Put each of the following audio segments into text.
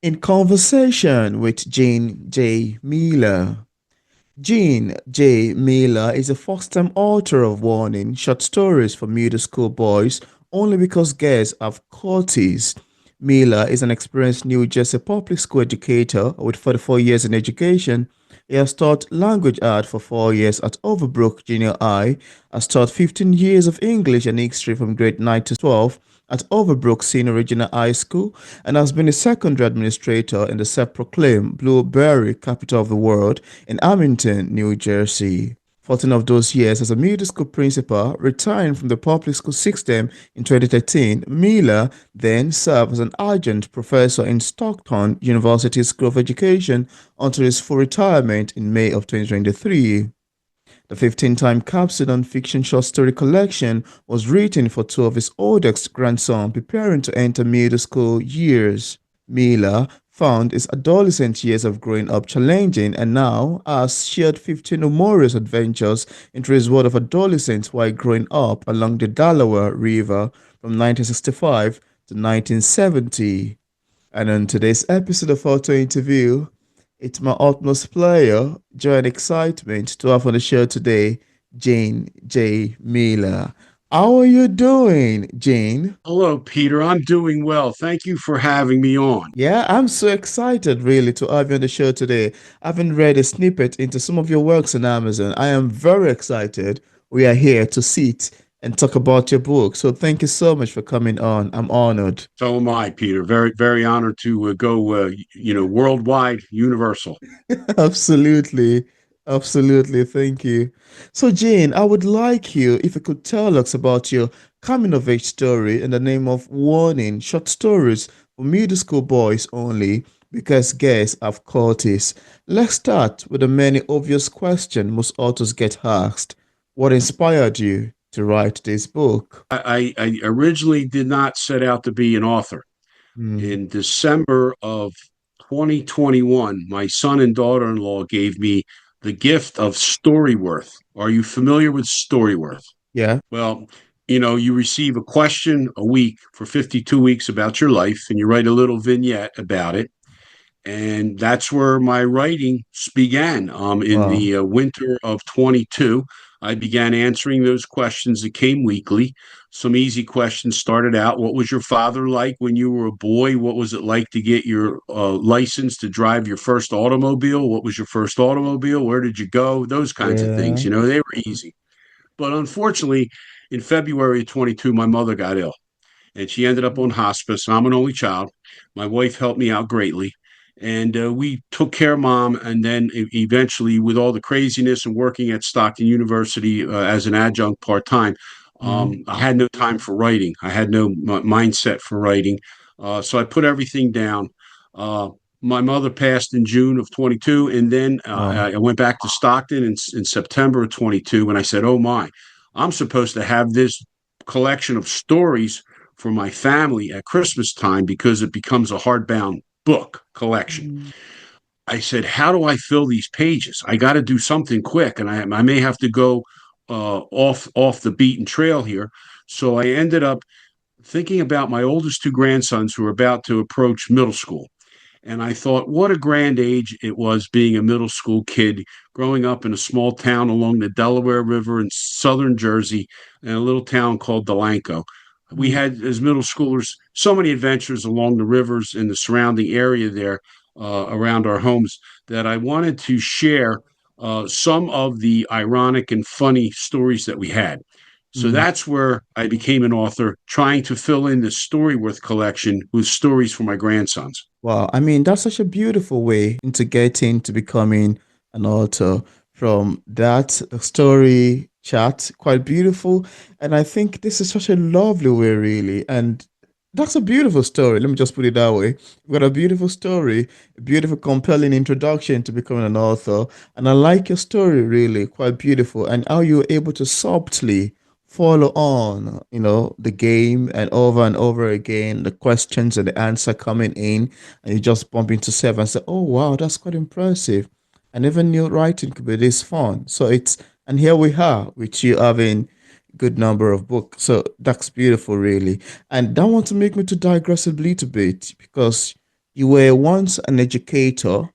In conversation with Jane J. Miller. Jean J. Miller is a first-time author of warning short stories for middle school boys only because girls have cooties. Miller is an experienced New Jersey public school educator with 44 years in education. He has taught language art for 4 years at Overbrook Junior High, has taught 15 years of English and history from grade 9 to 12 at Overbrook Senior Regional High School, and has been a secondary administrator in the self-proclaimed Blueberry capital of the world in Hammonton, New Jersey. 14 of those years as a middle school principal, retiring from the public school system in 2013, Miller then served as an adjunct professor in Stockton University School of Education until his full retirement in May of 2023. The 15-time capsule nonfiction short story collection was written for two of his oldest grandsons preparing to enter middle school years. Miller found his adolescent years of growing up challenging and now has shared 15 humorous adventures into his world of adolescence while growing up along the Delaware River from 1965 to 1970. And on today's episode of Auto Interview, it's my utmost pleasure, joy, and excitement to have on the show today Jane J. Miller. How are you doing, Jane? Hello, Peter. I'm doing well. Thank you for having me on. Yeah, I'm so excited really to have you on the show today. I haven't read a snippet into some of your works on Amazon. I am very excited. We are here to sit and talk about your book. So thank you so much for coming on. I'm honored. So am I, Peter. Very, very honored to go, worldwide, universal. Absolutely. Absolutely. Thank you. So, Jane, I would like you if you could tell us about your coming of age story in the name of Warning Short Stories for Middle School Boys Only because girls have cuties. Let's start with the many obvious question most authors get asked. What inspired you to write this book? I originally did not set out to be an author. Hmm. In December of 2021, my son and daughter in law gave me the gift of Storyworth. Are you familiar with Storyworth? Yeah. Well, you receive a question a week for 52 weeks about your life, and you write a little vignette about it. And that's where my writing began. In Wow. the winter of 22, I began answering those questions that came weekly. Some easy questions started out: what was your father like when you were a boy? What was it like to get your license to drive your first automobile? What was your first automobile? Where did you go? Those kinds of things. Yeah. They were easy. But unfortunately, in February of 22, my mother got ill and she ended up on hospice. I'm an only child. My wife helped me out greatly. And we took care of mom. And then eventually, with all the craziness and working at Stockton University as an adjunct part time, Hmm. I had no time for writing. I had no mindset for writing. So I put everything down. Uh, my mother passed in June of 22. And then Wow. I went back to Stockton in September of 22. And I said, oh my, I'm supposed to have this collection of stories for my family at Christmas time because it becomes a hardbound book collection. Hmm. I said, how do I fill these pages? I got to do something quick, and I may have to go off the beaten trail here. So I ended up thinking about my oldest two grandsons who are about to approach middle school. And I thought, what a grand age it was being a middle school kid, growing up in a small town along the Delaware River in southern Jersey, in a little town called Delanco. We Hmm. had, as middle schoolers, so many adventures along the rivers in the surrounding area there around our homes that I wanted to share some of the ironic and funny stories that we had. So Hmm. that's where I became an author, trying to fill in the Storyworth collection with stories for my grandsons. Wow, I mean, that's such a beautiful way into getting to becoming an author from that story chat, quite beautiful. And I think this is such a lovely way, really. And that's a beautiful story. Let me just put it that way. You've got a beautiful story, a beautiful, compelling introduction to becoming an author. And I like your story, really, quite beautiful. And how you're able to subtly follow on, the game and over again, the questions and the answer coming in and you just bump into self and say, "Oh wow, that's quite impressive." I never knew writing could be this fun. So and here we are with you having good number of books. So that's beautiful, really. And that want to make me to digress a little bit because You were once an educator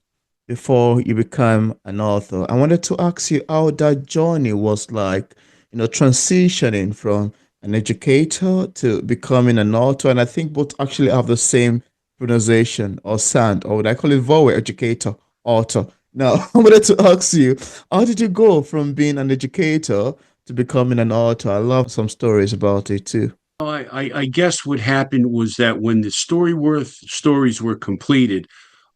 before you became an author. I wanted to ask you how that journey was like, transitioning from an educator to becoming an author. And I think both actually have the same pronunciation or sound, or would I call it vowel, educator, author. Now, I wanted to ask you, how did you go from being an educator to becoming an author? I love some stories about it too. I guess what happened was that when the Storyworth stories were completed,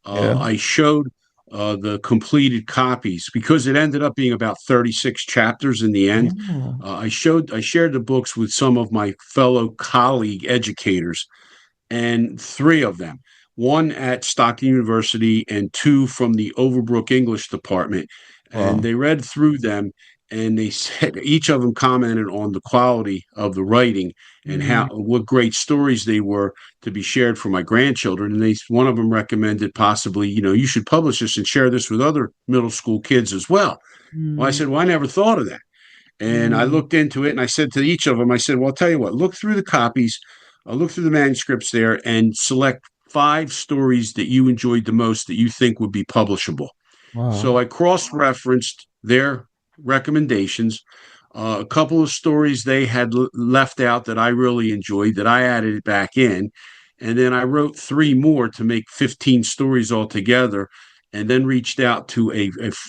Yeah. I showed the completed copies because it ended up being about 36 chapters in the end. Oh, I shared the books with some of my fellow colleague educators, and three of them, one at Stockton University and two from the Overbrook English department. And wow. they read through them and they said each of them commented on the quality of the writing and how Mm, what great stories they were to be shared for my grandchildren. And they one of them recommended possibly, you should publish this and share this with other middle school kids as well. Well, I mm, said, well, I never thought of that. And I mm. looked into it and I said to each of them, I said, well, I'll tell you what, look through the copies, look through the manuscripts there and select five stories that you enjoyed the most that you think would be publishable. So Wow. I cross referenced their recommendations. A couple of stories they had left out that I really enjoyed that I added back in. And then I wrote three more to make 15 stories altogether. And then reached out to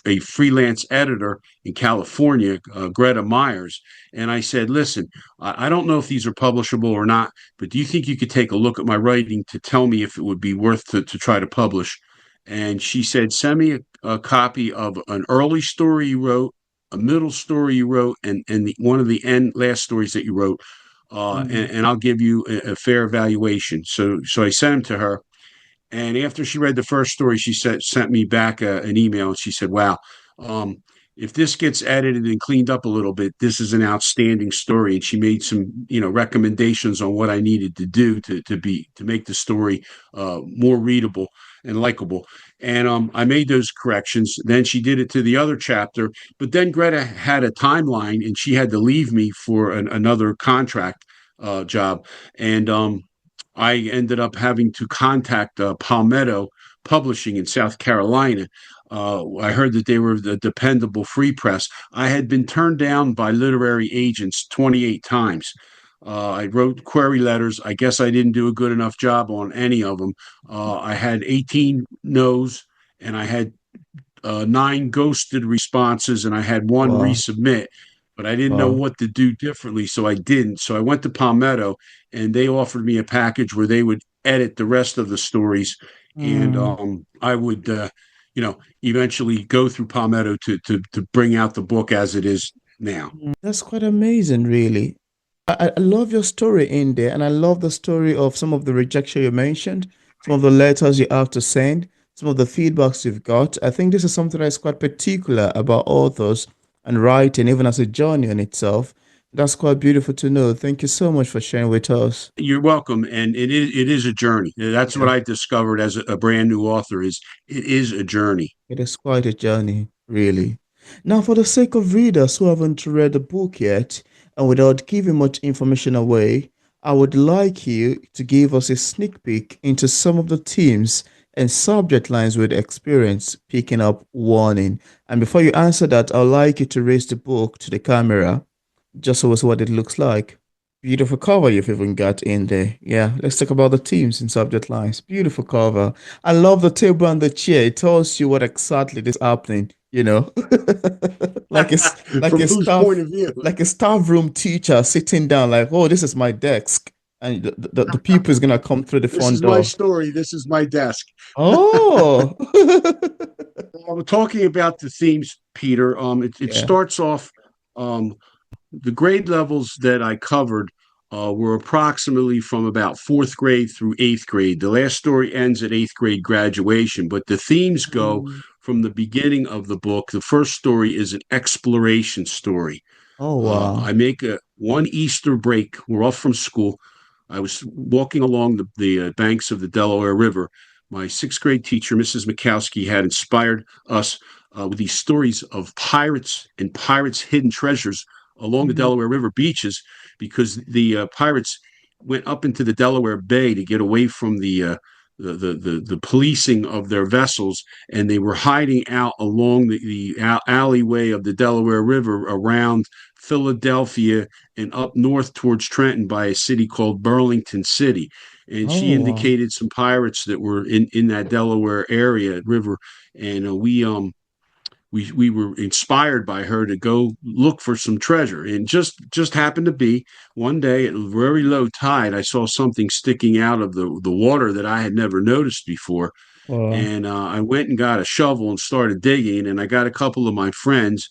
a freelance editor in California, Greta Myers. And I said, listen, I don't know if these are publishable or not, but do you think you could take a look at my writing to tell me if it would be worth to try to publish? And she said, send me a copy of an early story you wrote, a middle story you wrote, and one of the end last stories that you wrote, Mm, and I'll give you a fair evaluation. So I sent them to her, and after she read the first story, she sent me back an email, and she said, "Wow, um, if this gets edited and cleaned up a little bit, this is an outstanding story." And she made some, recommendations on what I needed to do to make the story more readable and likable. And I made those corrections. Then she did it to the other chapter, but then Greta had a timeline, and she had to leave me for another contract job, and I ended up having to contact Palmetto Publishing in South Carolina. I heard that they were the dependable free press. I had been turned down by literary agents 28 times. I wrote query letters. I guess I didn't do a good enough job on any of them. I had 18 no's and I had nine ghosted responses and I had one wow. resubmit, but I didn't know Wow. what to do differently, so I didn't. So I went to Palmetto, and they offered me a package where they would edit the rest of the stories, and Mm, I would, eventually go through Palmetto to bring out the book as it is now. that's quite amazing, really. I love your story in there, and I love the story of some of the rejection you mentioned, some of the letters you have to send, some of the feedbacks you've got. I think this is something that's quite particular about authors and writing, even as a journey in itself. That's quite beautiful to know. Thank you so much for sharing with us. You're welcome, and it is a journey. That's what Yeah. I discovered as a brand new author is it is a journey. It is quite a journey, really. Now, for the sake of readers who haven't read the book yet, and without giving much information away, I would like you to give us a sneak peek into some of the themes and subject lines with experience picking up warning. And before you answer that, I'd like you to raise the book to the camera just so as what it looks like. Beautiful cover you've even got in there. Yeah, let's talk about the themes and subject lines. Beautiful cover. I love the table and the chair. It tells you what exactly is happening, like like From a whose point of view? like a staff room teacher sitting down, like, oh, this is my desk. And the people is gonna come through the This front is my door. story. This is my desk. Oh, Talking about the themes, Peter, it yeah. starts off, um, the grade levels that I covered were approximately from about fourth grade through eighth grade. The last story ends at eighth grade graduation, but the themes go Mm. from the beginning of the book. The first story is an exploration story. Oh, wow. I make one Easter break. We're off from school. I was walking along the banks of the Delaware River. My sixth grade teacher, Mrs. Mikowski, had inspired us with these stories of pirates and pirates' hidden treasures along the Mm. Delaware River beaches because the pirates went up into the Delaware Bay to get away from the policing of their vessels, and they were hiding out along the alleyway of the Delaware River around Philadelphia and up north towards Trenton by a city called Burlington City. And she Oh, indicated some pirates that were in that Delaware area river, and we were inspired by her to go look for some treasure, and just happened to be one day at very low tide, I saw something sticking out of the water that I had never noticed before. wow. And I went and got a shovel and started digging, and I got a couple of my friends,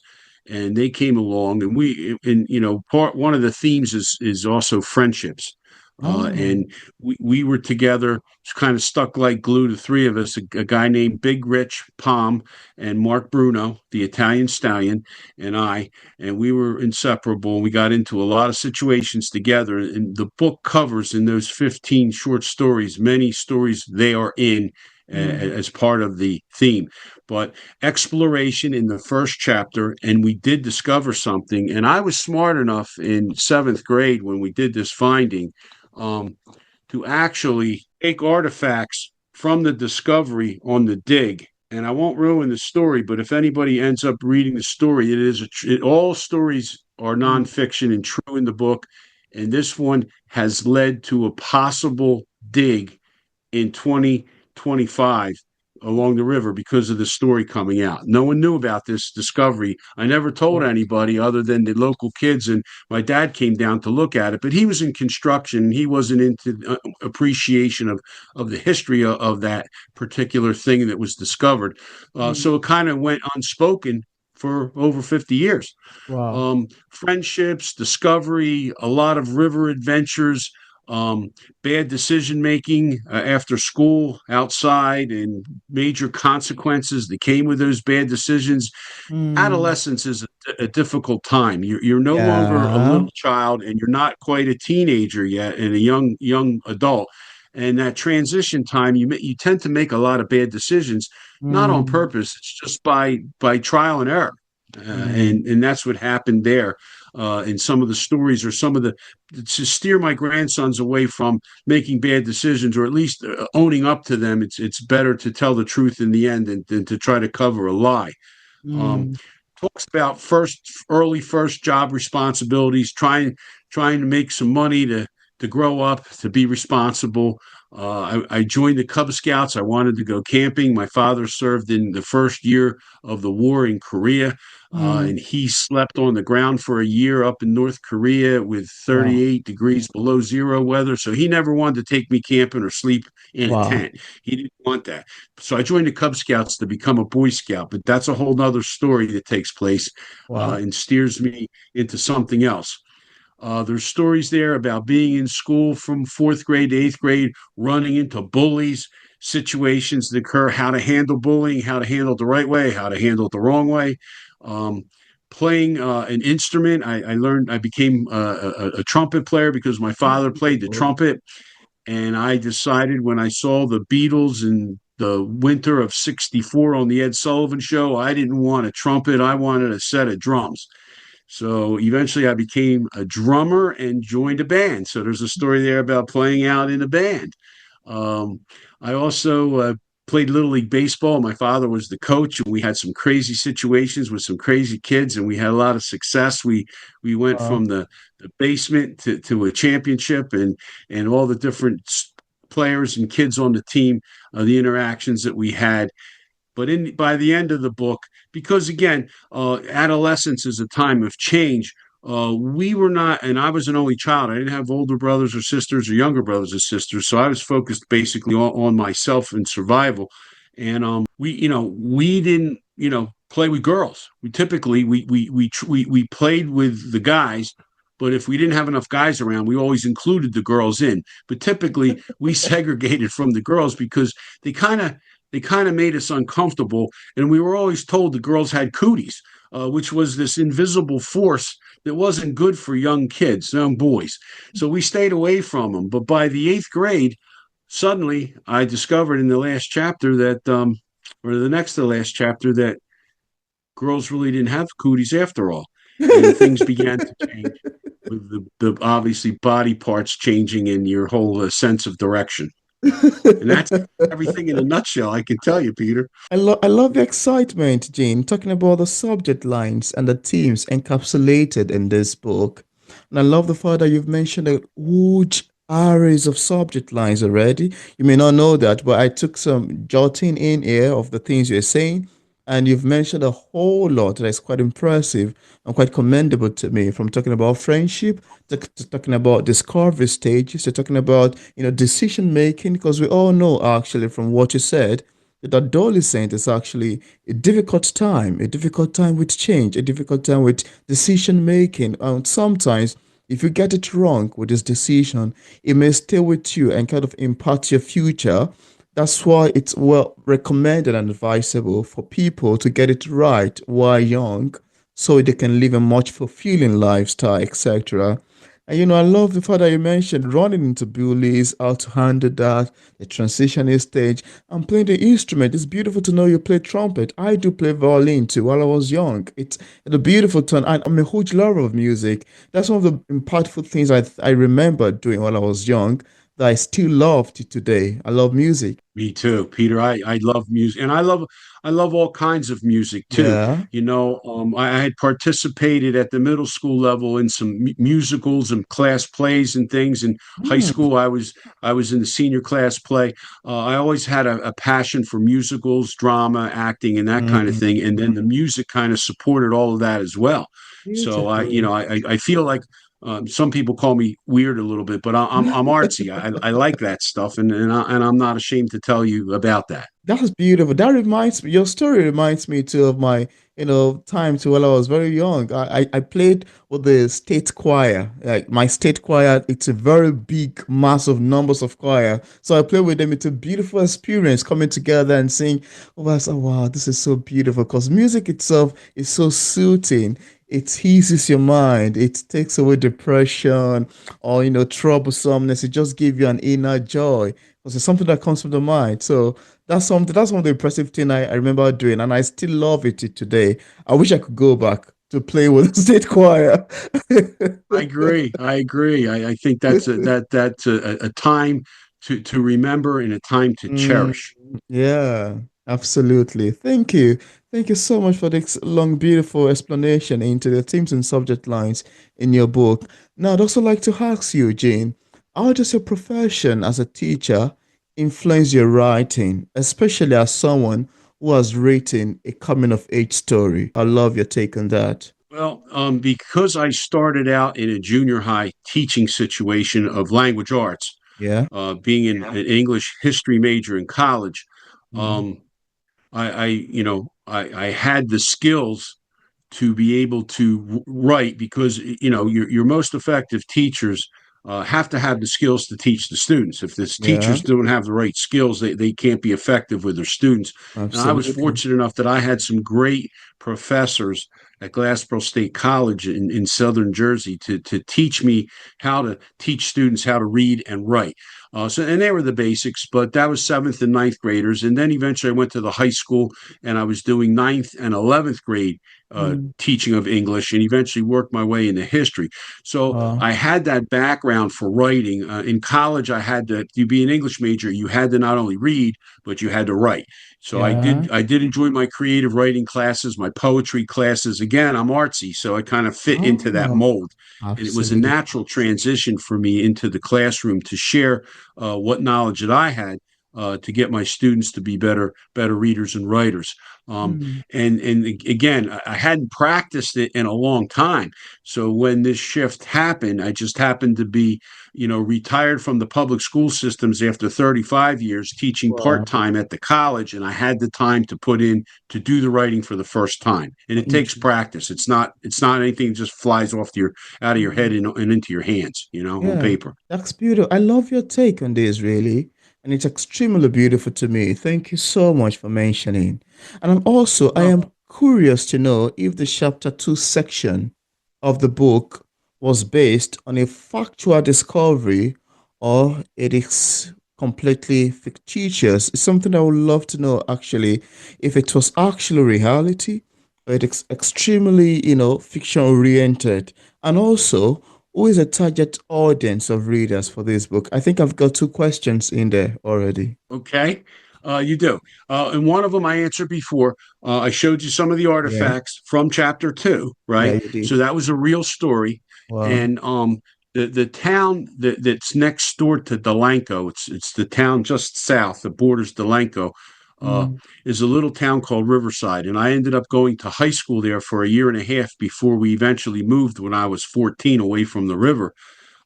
and they came along, and part one of the themes is also friendships. Oh, And we were together, kind of stuck like glue, the three of us, a guy named Big Rich Palm and Mark Bruno, the Italian stallion, and I, and we were inseparable. We got into a lot of situations together, and the book covers in those 15 short stories many stories they are in mm, as part of the theme. But exploration in the first chapter, and we did discover something. And I was smart enough in seventh grade when we did this finding, um, to actually take artifacts from the discovery on the dig. And I won't ruin the story, but if anybody ends up reading the story, all stories are mm, nonfiction and true in the book. And this one has led to a possible dig in 2025 along the river because of the story coming out. No one knew about this discovery. I never told wow. anybody other than the local kids, and my dad came down to look at it, but he was in construction. He wasn't into appreciation of the history of that particular thing that was discovered. Mm, So it kind of went unspoken for over 50 years. wow. Friendships, discovery, a lot of river adventures, um, bad decision making after school, outside, and major consequences that came with those bad decisions. Mm, Adolescence is a difficult time. You're no longer a yeah. little child, and you're not quite a teenager yet, and a young adult. And that transition time, you tend to make a lot of bad decisions, not on Mm, purpose. It's just by trial and error, mm, and that's what happened there. In some of the stories, or some of the to steer my grandsons away from making bad decisions, or at least owning up to them. It's better to tell the truth in the end than to try to cover a lie. Um, mm, Talks about early first job responsibilities, trying to make some money to grow up, to be responsible. I joined the Cub Scouts. I wanted to go camping. My father served in the first year of the war in Korea, mm, and he slept on the ground for a year up in North Korea with wow. 38 degrees below zero weather. So he never wanted to take me camping or sleep in a Wow. tent. He didn't want that. So I joined the Cub Scouts to become a Boy Scout, but that's a whole nother story that takes place Wow. and steers me into something else. There's stories there about being in school from fourth grade to eighth grade, running into bullies, situations that occur, how to handle bullying, how to handle it the right way, how to handle it the wrong way. Um, Playing an instrument, I learned, I became a trumpet player because my father played the Ooh. trumpet. And I decided when I saw the Beatles in the winter of '64 on the Ed Sullivan Show, I didn't want a trumpet. I wanted a set of drums. So eventually I became a drummer and joined a band. So there's a story there about playing out in a band. Um, I also played Little League Baseball. My father was the coach, and we had some crazy situations with some crazy kids, and we had a lot of success. We went Wow. from the basement to a championship, and all the different players and kids on the team, the interactions that we had. But by the end of the book, because again, adolescence is a time of change. We were not, and I was an only child. I didn't have older brothers or sisters or younger brothers or sisters, so I was focused basically on myself and survival. And we didn't, play with girls. We typically we played with the guys, but if we didn't have enough guys around, we always included the girls in. But typically, we segregated from the girls because they kind of they kind of made us uncomfortable. And we were always told the girls had cooties, which was this invisible force that wasn't good for young kids, young boys. So we stayed away from them. But by the eighth grade, suddenly I discovered in the last chapter that, or the next to the last chapter, that girls really didn't have cooties after all. And things began to change with the obviously body parts changing and your whole sense of direction. And that's everything in a nutshell, I can tell you, Peter. I love the excitement, Gene, talking about the subject lines and the themes encapsulated in this book. And I love the fact that you've mentioned a huge arrays of subject lines already. You may not know that, but I took some jotting in here of the things you're saying, and you've mentioned a whole lot that is quite impressive and quite commendable to me. From talking about friendship to talking about discovery stages to talking about decision making, because we all know actually from what you said that adolescent is actually a difficult time with change, a difficult time with decision making. And sometimes, if you get it wrong with this decision, it may stay with you and kind of impact your future. That's why it's well recommended and advisable for people to get it right while young so they can live a much fulfilling lifestyle, etc. And I love the fact that you mentioned running into bullies, how to handle that, the transitioning stage, and playing the instrument. It's beautiful to know you play trumpet. I do play violin too while I was young. It's a beautiful tone. I'm a huge lover of music. That's one of the impactful things I remember doing while I was young that I still love to today. I love music. Me too, Peter. I love music, and I love all kinds of music too. Yeah. I had participated at the middle school level in some musicals and class plays and things. In high Mm, school, I was in the senior class play. I always had a passion for musicals, drama, acting, and that kind of mm, thing. And then the music kind of supported all of that as well. So beautiful. I feel like some people call me weird a little bit, but I'm artsy. I like that stuff, and I'm not ashamed to tell you about that. That's beautiful. That reminds me, your story reminds me too of my, time too when I was very young. I played with the state choir. Like my state choir, it's a very big, massive numbers of choir. So I played with them. It's a beautiful experience coming together and sing. Oh, I said, wow, this is so beautiful because music itself is so soothing. It eases your mind. It takes away depression or, troublesomeness. It just gives you an inner joy because it's something that comes from the mind. So that's one of the impressive thing I remember doing, and I still love it to today. I wish I could go back to play with the state choir. I agree. I agree. I think that's a time to remember and a time to Mm, cherish. yeah, absolutely. Thank you. Thank you so much for this long, beautiful explanation into the themes and subject lines in your book. Now, I'd also like to ask you, Jane, how does your profession as a teacher influence your writing, especially as someone who has written a coming of age story? I love your take on that. Well, because I started out in a junior high teaching situation of language arts, Yeah. being an English history major in college, Mm, um, I had the skills to be able to write because your most effective teachers have to have the skills to teach the students. If the yeah, teachers don't have the right skills, they can't be effective with their students. And I was absolutely. fortunate enough that I had some great professors at Glassboro State College in southern Jersey to teach me how to teach students how to read and write. And they were the basics, but that was seventh and ninth graders. And then eventually I went to the high school and I was doing ninth and 11th grade Mm, teaching of English and eventually worked my way into history. So uh, I had that background for writing. In college, to be an English major, you had to not only read, but you had to write. So I yeah. did I did enjoy my creative writing classes, my poetry classes. Again, I'm artsy, so I kind of fit into that Oh, mold. And it was a absolutely. natural transition for me into the classroom to share what knowledge that I had to get my students to be better readers and writers. Um, Mm, and again, I hadn't practiced it in a long time. So when this shift happened, I just happened to be, retired from the public school systems after 35 years teaching part wow. time at the college, and I had the time to put in to do the writing for the first time. And it takes Interesting. practice. It's not anything that just flies off your out of your head Mm, and into your hands, on yeah, paper. that's beautiful. I love your take on this, really. And it's extremely beautiful to me. Thank you so much for mentioning. And I Well, am curious to know if the chapter two section of the book was based on a factual discovery or it is completely fictitious. It's something I would love to know actually if it was actually reality or it is extremely, fiction oriented. And also, who is a target audience of readers for this book? I think I've got two questions in there already. Okay. You do. And one of them I answered before. I showed you some of the Yeah, artifacts from chapter two, yeah, right? you So did. that was a real story. Wow. And the town that's next door to Delanco, it's the town just south that borders Delanco, uh, Mm. is a little town called Riverside. And I ended up going to high school there for a year and a half before we eventually moved when I was 14 away from the river.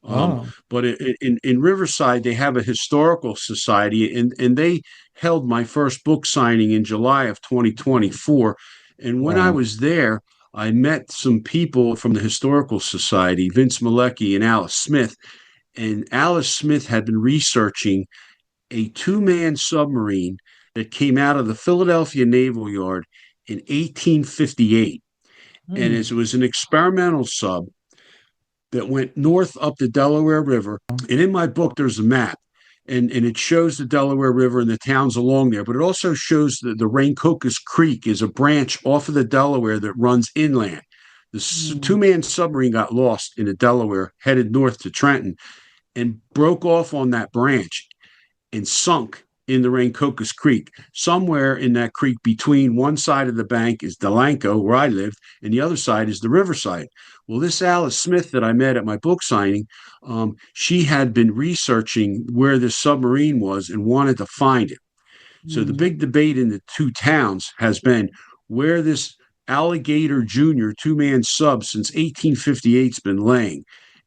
Um, Wow. but in Riverside, they have a historical society, and they held my first book signing in July of 2024. And when I Wow. was there, I met some people from the historical society, Vince Malecki and Alice Smith. And Alice Smith had been researching a two-man submarine that came out of the Philadelphia Naval Yard in 1858. And Mm. it was an experimental sub that went north up the Delaware River. And in my book, there's a map, and it shows the Delaware River and the towns along there, but it also shows that the Rancocas Creek is a branch off of the Delaware that runs inland. The Mm. two-man submarine got lost in the Delaware, headed north to Trenton, and broke off on that branch and sunk in the Rancocas Creek. Somewhere in that creek, between one side of the bank is Delanco, where I lived, and the other side is the riverside. Well, this Alice Smith that I met at my book signing, she had been researching where this submarine was and wanted to find it. So the Mm. big debate in the two towns has been where this Alligator Junior two-man sub since 1858's been laying.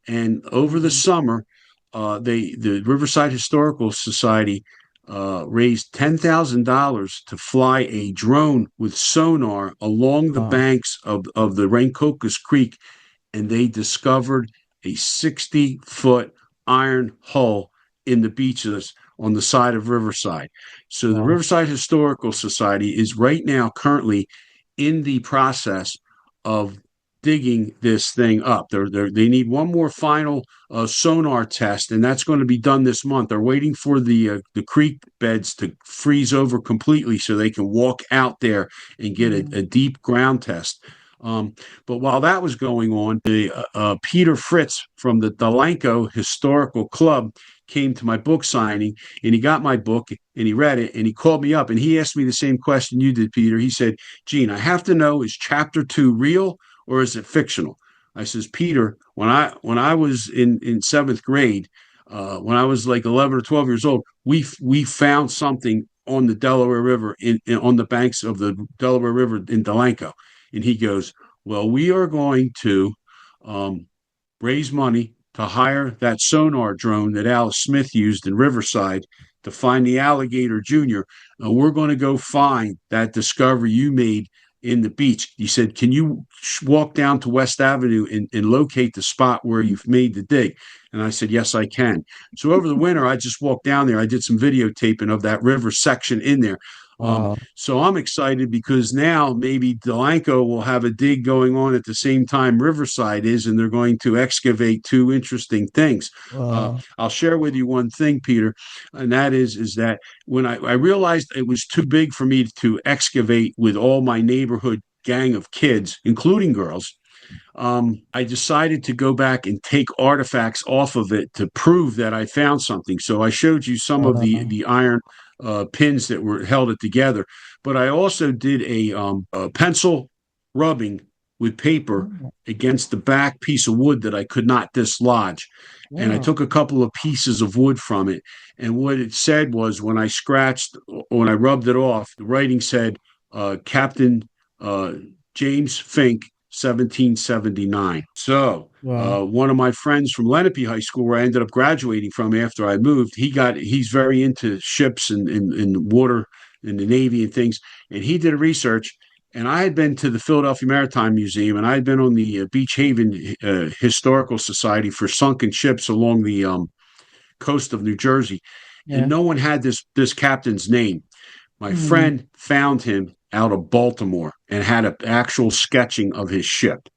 And over the Mm. summer, the Riverside Historical Society raised $10,000 to fly a drone with sonar along the Wow. banks of the Rancocas Creek, and they discovered a 60-foot iron hull in the beaches on the side of Riverside. So the Wow. Riverside Historical Society is right now currently in the process of digging this thing up. They need one more final sonar test, and that's going to be done this month. They're waiting for the creek beds to freeze over completely so they can walk out there and get Mm. a deep ground test. Um, but while that was going on, the Peter Fritz from the Delanco Historical Club came to my book signing, and he got my book and he read it, and he called me up and he asked me the same question you did, Peter. He said, Gene, I have to know, is chapter two real or is it fictional? I says, Peter, when I was in seventh grade, when I was like 11 or 12 years old, we found something on the Delaware River on the banks of the Delaware River in Delanco. And he goes, well, we are going to um, raise money to hire that sonar drone that Alice Smith used in Riverside to find the alligator junior. We're going to go find that discovery you made in the beach. He said, can you walk down to West Avenue and locate the spot where you've made the dig? And I said, yes, I can. So over the winter, I just walked down there. I did some videotaping of that river section in there. Wow. So I'm excited because now maybe Delanco will have a dig going on at the same time Riverside is, and they're going to excavate two interesting things. Wow. I'll share with you one thing, Peter, and that is that when I realized it was too big for me to excavate with all my neighborhood gang of kids, including girls, I decided to go back and take artifacts off of it to prove that I found something. So I showed you some of Wow. the iron pins that were held it together, but I also did a pencil rubbing with paper Oh, against the back piece of wood that I could not dislodge. And I wow. took a couple of pieces of wood from it. And what it said was when I scratched, when I rubbed it off, the writing said, Captain uh, James Fink, 1779. So Wow. one of my friends from Lenape High School, where I ended up graduating from after I moved, he's very into ships and water and the Navy and things, and he did a research. And I had been to the Philadelphia Maritime Museum, and I had been on the Beach Haven Historical Society for sunken ships along the coast of New Jersey, and Yeah. no one had this captain's name. My Mm. friend found him out of Baltimore and had an actual sketching of his ship.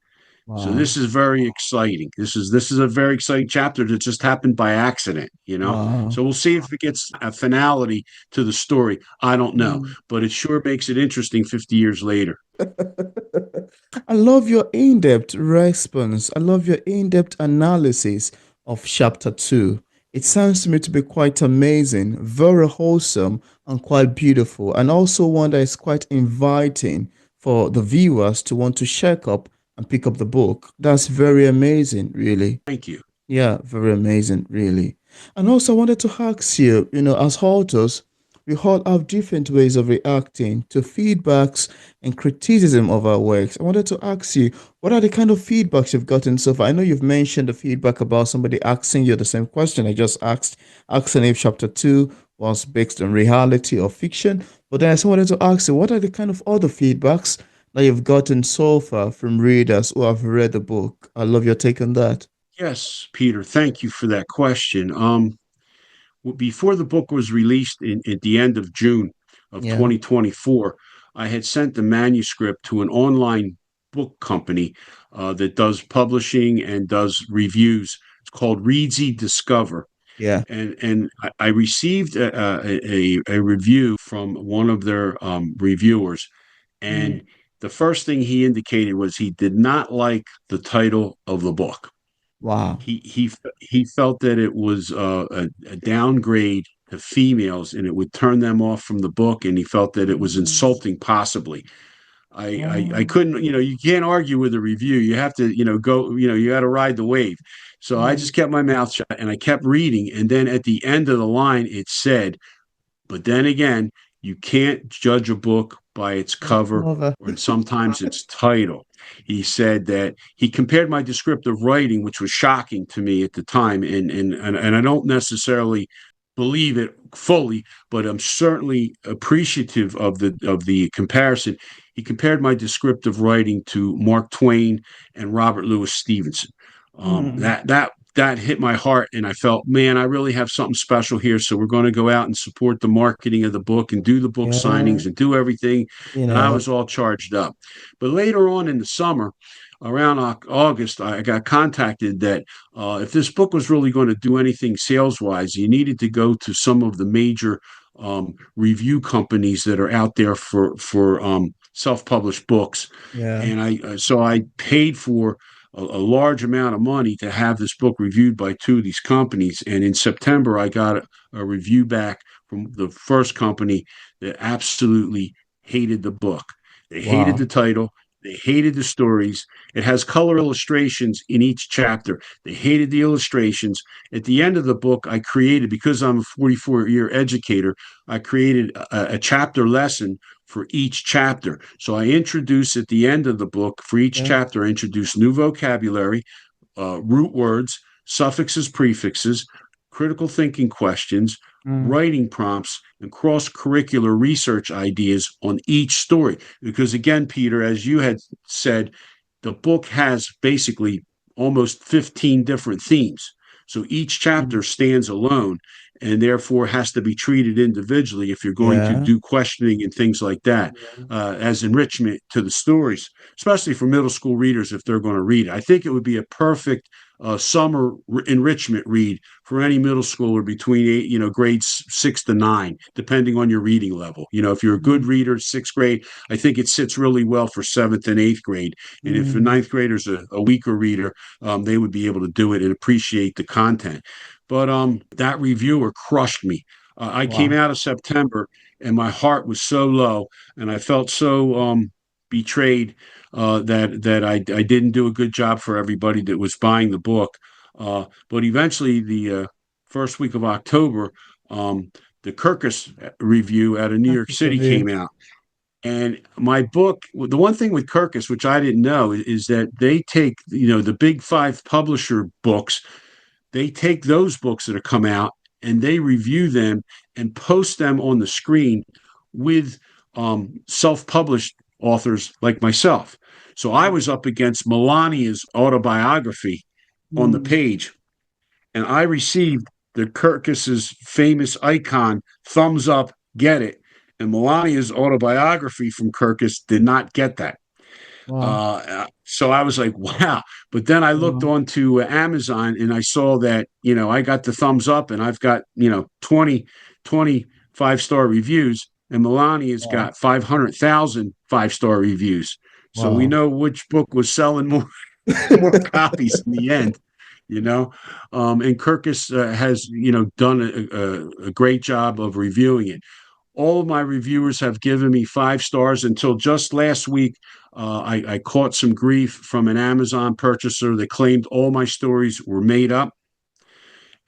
So Wow. this is very exciting. This is a very exciting chapter that just happened by accident, you know. Wow. So we'll see if it gets a finality to the story. I don't know, Mm. but it sure makes it interesting 50 years later. I love your in-depth response. I love your in-depth analysis of chapter 2. It sounds to me to be quite amazing, very wholesome, and quite beautiful, and also one that is quite inviting for the viewers to want to check up and pick up the book. That's very amazing, really. Thank you. Yeah, very amazing, really. And also, I wanted to ask you, as authors, we all have different ways of reacting to feedbacks and criticism of our works. I wanted to ask you, what are the kind of feedbacks you've gotten so far? I know you've mentioned the feedback about somebody asking you the same question I just asked, asking if chapter 2 was based on reality or fiction. But then I also wanted to ask you, what are the kind of other feedbacks that you've gotten so far from readers who have read the book? I love your take on that. Yes, Peter, thank you for that question. Before the book was released at the end of June of Yeah, 2024, I had sent the manuscript to an online book company that does publishing and does reviews. It's called Readsy Discover. yeah. And I received a review from one of their reviewers, Mm. and the first thing he indicated was he did not like the title of the book. Wow. He felt that it was a downgrade to females and it would turn them off from the book, and he felt that it was Mm. insulting possibly. I Oh. couldn't, you can't argue with a review. You have to, go, you got to ride the wave. So I Mm. just kept my mouth shut and I kept reading, and then at the end of the line it said, but then again, you can't judge a book by its The cover cover. or sometimes its title. He said that he compared my descriptive writing, which was shocking to me at the time, and I don't necessarily believe it fully, but I'm certainly appreciative of the comparison. He compared my descriptive writing to Mark Twain and Robert Louis Stevenson. Mm. That hit my heart, and I felt, man, I really have something special here. So we're going to go out and support the marketing of the book and do the book Yeah, signings and do everything. you And I know. was all charged up. But later on in the summer, around August, I got contacted that if this book was really going to do anything sales wise, you needed to go to some of the major review companies that are out there for self published books. Yeah, And I paid for a large amount of money to have this book reviewed by two of these companies. And in September, I got a review back from the first company that absolutely hated the book. They hated wow. the title. They hated the stories. It has color illustrations in each chapter. They hated the illustrations. At the end of the book, I created, because I'm a 44-year educator, I created a chapter lesson for each chapter. So I introduce at the end of the book, for each Yeah. chapter, I introduce new vocabulary, root words, suffixes, prefixes, critical thinking questions, Mm. writing prompts, and cross curricular research ideas on each story. Because again, Peter, as you had said, the book has basically almost 15 different themes. So each Mm. chapter stands alone and therefore has to be treated individually if you're going to Yeah. do questioning and things like that as enrichment to the stories, especially for middle school readers if they're going to read it. I think it would be a perfect summer enrichment read for any middle schooler between grades 6 to 9, depending on your reading level. If you're a good Mm. reader, sixth grade, I think it sits really well for seventh and eighth grade. And if a Mm. ninth grader's a weaker reader, they would be able to do it and appreciate the content. But that reviewer crushed me. I came Wow. out of September and my heart was so low, and I felt so betrayed that I didn't do a good job for everybody that was buying the book. But eventually, the first week of October, the Kirkus review out of New York Practice City review. came out. And my book, the one thing with Kirkus, which I didn't know, is that they take, the big five publisher books, they take those books that have come out and they review them and post them on the screen with self-published authors like myself. So I was up against Melania's autobiography on the Mm. page, and I received the Kirkus's famous icon, thumbs up, get it. And Melania's autobiography from Kirkus did not get that. Wow. So I was like, wow. But then I looked Wow. onto Amazon and I saw that, I got the thumbs up and I've got, 20 5-star reviews, and Melania's Wow. got 500,000 5-star reviews. So we Wow. know which book was selling more copies in the end, you know. And Kirkus has, done a great job of reviewing it. All of my reviewers have given me 5 stars until just last week. I caught some grief from an Amazon purchaser that claimed all my stories were made up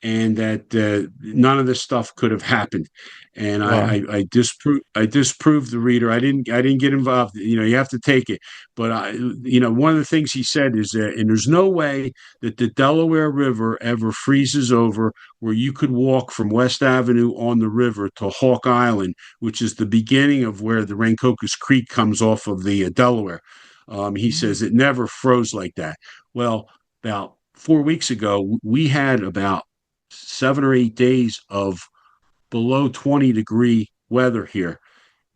and that none of this stuff could have happened. And Wow. I disproved the reader. I didn't get involved. You have to take it. But one of the things he said is that, and there's no way that the Delaware River ever freezes over where you could walk from West Avenue on the river to Hawk Island, which is the beginning of where the Rancocas Creek comes off of the Delaware. He says it never froze like that. Well, about 4 weeks ago, we had about 7 or 8 days of below 20-degree weather here,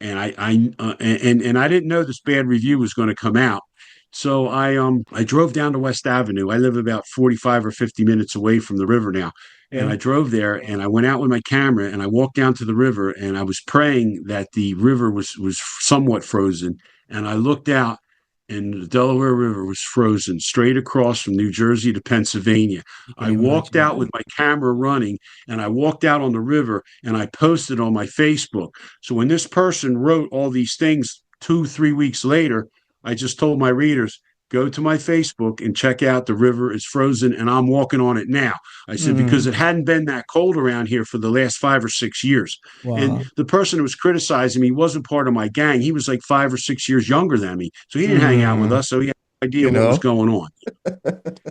and I didn't know this bad review was going to come out. So I drove down to West Avenue. I live about 45 or 50 minutes away from the river now. And Yeah. I drove there and I went out with my camera and I walked down to the river and I was praying that the river was somewhat frozen. And I looked out and the Delaware River was frozen straight across from New Jersey to Pennsylvania. You can I walked out imagine. with my camera running and I walked out on the river and I posted on my Facebook. So when this person wrote all these things 2, 3 weeks later, I just told my readers, go to my Facebook and check out the river is frozen and I'm walking on it now. I said, because Mm. it hadn't been that cold around here for the last 5 or 6 years. And Wow. the person who was criticizing me wasn't part of my gang. He was like 5 or 6 years younger than me. So he didn't hang out with Mm. us. So he had no idea You what was know? going on.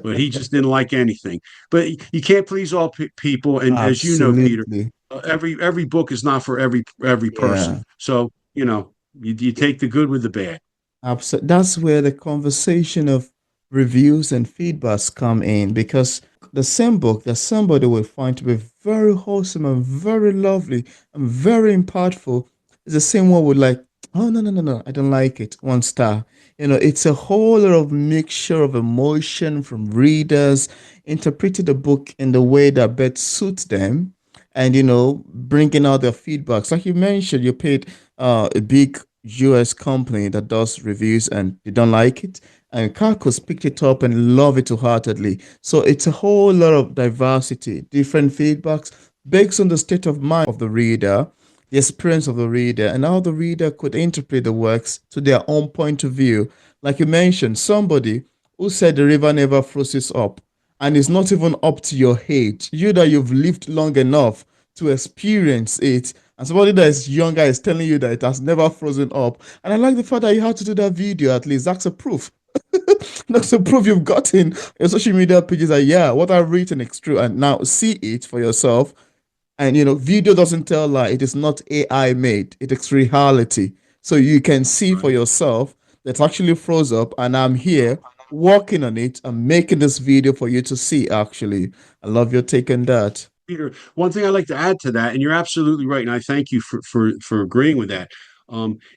But he just didn't like anything. But you can't please all people. And as you know, Peter, Absolutely. every book is not for every person. Yeah. So, you take the good with the bad. Absolutely. That's where the conversation of reviews and feedbacks come in because the same book that somebody will find to be very wholesome and very lovely and very impactful is the same one with like, oh no, no, no, no, I don't like it. 1 star. It's a whole lot of mixture of emotion from readers interpreting the book in the way that best suits them and bringing out their feedbacks. Like you mentioned, you paid a big US company that does reviews and they don't like it. And Kakos picked it up and love it wholeheartedly. So it's a whole lot of diversity, different feedbacks, based on the state of mind of the reader, the experience of the reader, and how the reader could interpret the works to their own point of view. Like you mentioned, somebody who said the river never freezes up and it's not even up to your age. You that you've lived long enough to experience it, and somebody that is younger is telling you that it has never frozen up. And I like the fact that you had to do that video at least. That's a proof. That's a proof you've gotten your social media pages that yeah, what I've written is true. And now see it for yourself. And video doesn't tell lie. It is not AI made. It is reality. So you can see for Right. yourself that actually froze up. And I'm here working on it and making this video for you to see actually. I love your take on that. Peter, one thing I'd like to add to that, and you're absolutely right, and I thank you for agreeing with that.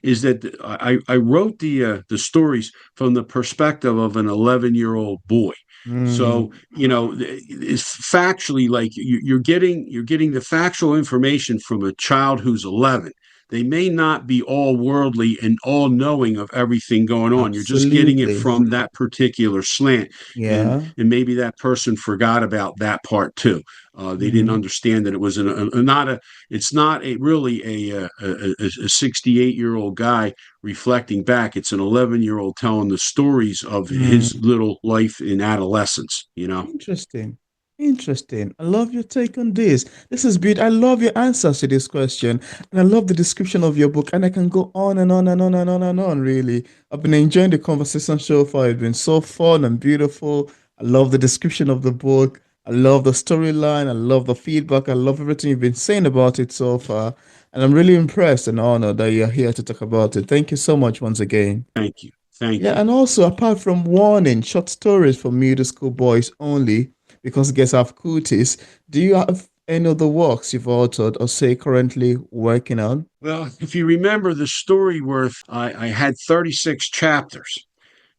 Is that I wrote the stories from the perspective of an 11-year-old boy. Mm, So it's factually like you're getting the factual information from a child who's 11. They may not be all worldly and all knowing of everything going on. You're just getting it absolutely. from that particular slant, and Yeah. and maybe that person forgot about that part too. They didn't Mm, understand that it was not a. It's not a really a 68-year-old guy reflecting back. It's an 11-year-old telling the stories of his mm. little life in adolescence. Interesting. Interesting. I love your take on this. This is good. I love your answers to this question. And I love the description of your book. And I can go on and on and on and on and on, really. I've been enjoying the conversation so far. It's been so fun and beautiful. I love the description of the book. I love the storyline. I love the feedback. I love everything you've been saying about it so far. And I'm really impressed and honored that you're here to talk about it. Thank you so much once again. Thank you, thank Yeah, you. and also apart from warning, short stories for middle school boys only, because girls have cooties. Do you have any other works you've authored or say currently working on? Well, if you remember the story worth, I had 36 chapters.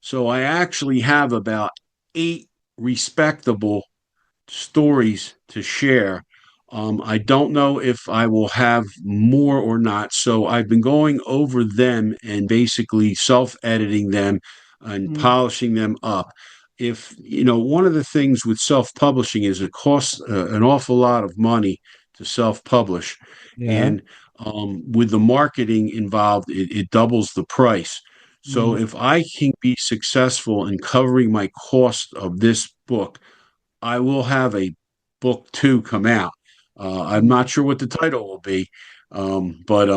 So I actually have about 8 respectable stories to share. I don't know if I will have more or not. So I've been going over them and basically self editing them and Mm. polishing them up. If, one of the things with self publishing is it costs an awful lot of money to self publish. Yeah. And with the marketing involved, it doubles the price. So Mm. if I can be successful in covering my cost of this book, I will have a book two come out. I'm not Mm. sure what the title will be, but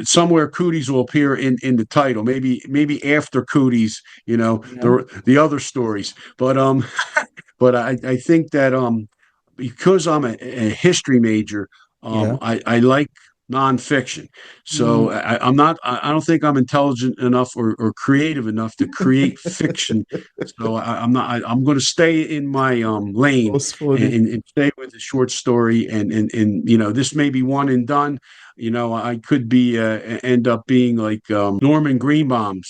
somewhere Cooties will appear in the title. Maybe after Cooties, Yeah. the other stories. But I think that because I'm a history major, Yeah. I like nonfiction. Mm. So I'm not. I don't think I'm intelligent enough or creative enough to create fiction. So I'm not. I'm going to stay in my lane That's funny. and stay with the short story. And this may be one and done. I could be end up being like Norman Greenbaum's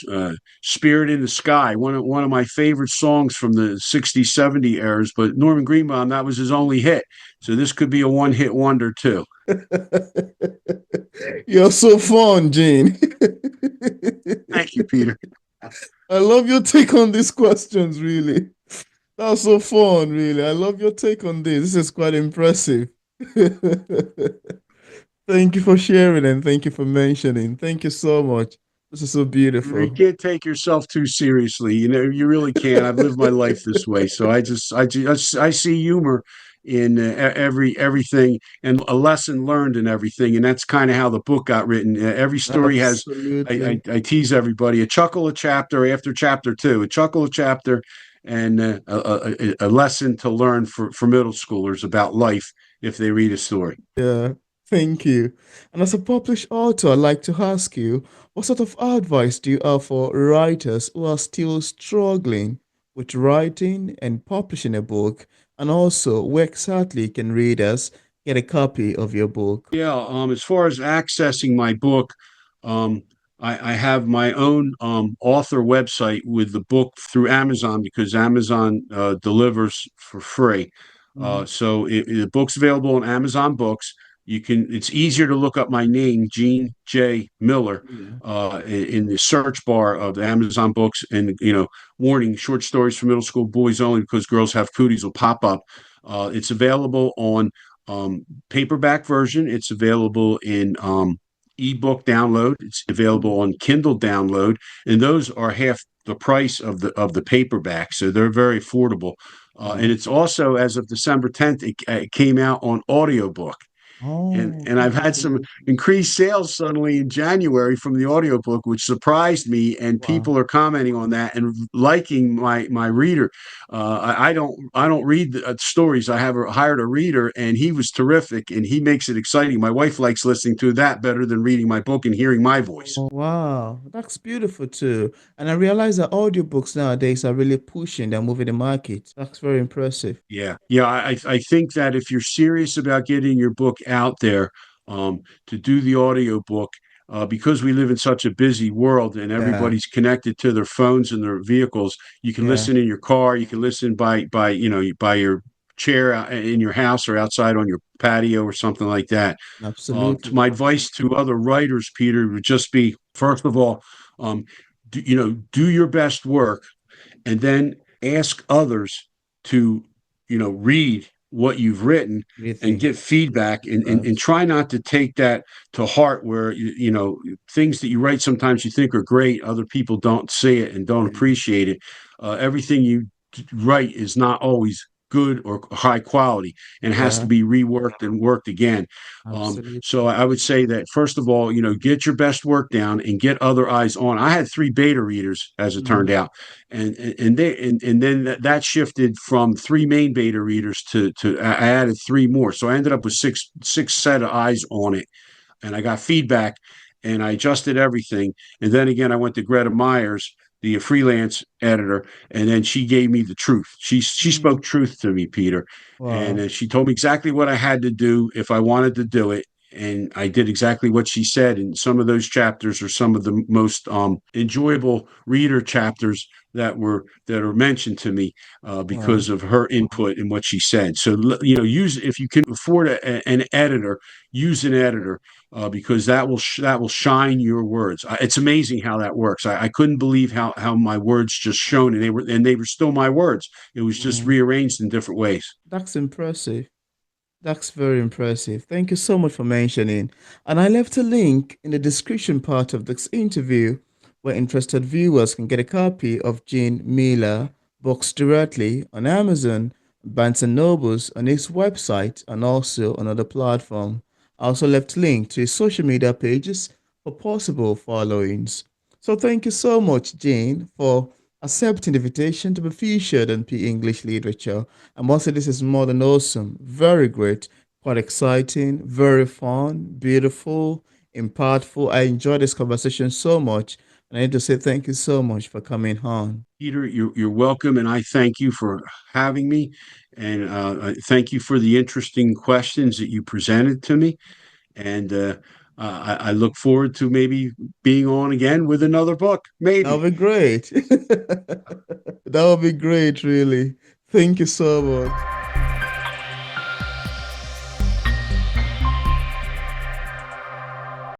"Spirit in the Sky," one of my favorite songs from the '60s, '70s eras. But Norman Greenbaum, that was his only hit. So this could be a one-hit wonder too. You're so fun, Gene. Thank you, Peter. I love your take on these questions, really. That's so fun, really. I love your take on this. This is quite impressive. Thank you for sharing and thank you for mentioning. Thank you so much. This is so You beautiful. can't take yourself too seriously. You really can't. I've lived my life this way, so I see humor in everything and a lesson learned in everything, and that's kind of how the book got written. Every story has. Absolutely. I tease everybody a chuckle a chapter after chapter two, a chuckle a chapter, and a lesson to learn for middle schoolers about life if they read a story. Yeah, thank you. And as a published author, I'd like to ask you, what sort of advice do you have for writers who are still struggling with writing and publishing a book? And also, where exactly can readers get a copy of your book? Yeah, as far as accessing my book, um, I have my own author website with the book through Amazon because Amazon delivers for free. Mm. The book's available on Amazon Books. It's easier to look up my name, Gene J. Miller, Yeah. in the search bar of the Amazon Books, and warning: short stories for middle school boys only because girls have cooties will pop up. It's available on paperback version. It's available in ebook download. It's Mm. available on Kindle download, and those are half the price of the paperback, so they're very affordable. And Wow. it's also, as of December 10th, it came out on audiobook. and Oh, and I've had some congratulations. increased sales suddenly in January from the audiobook, which surprised me. And Wow. people are commenting on that and liking my reader. I don't read the stories. I have hired a reader, and he was terrific, and he makes it exciting. My wife likes listening to that better than reading my book and hearing my voice. Oh, wow, that's beautiful too. And I realize that audiobooks nowadays are really pushing, they're moving the market. That's very impressive. Yeah. I think that if you're serious about getting your book out there, to do the audiobook, because we live in such a busy world and Yeah, everybody's connected to their phones and their vehicles, you can yeah, listen in your car, you can listen by by your chair in your house or outside on your patio or something like that. absolutely. My advice to other writers, Peter, would just be first of all, um, do your best work and then ask others to read what you've written and Anything. get feedback, and Right. try not to take that to heart where things that you write sometimes you think are great, other people don't see it and don't Yeah, appreciate it. Everything you write is not always good or high quality and has to yeah, be reworked and worked again. So absolutely. I would say that first of all, get your best work down and get other eyes on. I had three beta readers, as it Mm. turned out, and then that shifted from three main beta readers to I added three more, so I ended up with six set of eyes on it, and I got feedback, and I adjusted everything, and then again I went to Greta Myers, the freelance editor, and then she gave me the truth. She Mm. spoke truth to me, Peter, and Wow. she told me exactly what I had to do if I wanted to do it, and I did exactly what she said. And some of those chapters are some of the most enjoyable reader chapters that are mentioned to me Wow. because of her input and what she said. So use if you can afford an editor, use an editor because that will shine your words. It's amazing how that works. I couldn't believe how my words just shone, and they were still my words. It was just Mhm. rearranged in different ways. That's impressive. That's very impressive. Thank you so much for mentioning. And I left a link in the description part of this interview where interested viewers can get a copy of Gene Miller books directly on Amazon, Barnes& and Nobles, on his website, and also on other platform. I also left link to his social media pages for possible followings. So thank you so much, Jane, for accepting the invitation to be featured on P English Literature. I must say this is more than awesome, very great, quite exciting, very fun, beautiful, impactful. I enjoyed this conversation so much, and I need to say thank you so much for coming on. Peter, you're welcome, and I thank you for having me, and I thank you for the interesting questions that you presented to me. And I look forward to maybe being on again with another book, That maybe. would be great. That would be great, really. Thank you so much.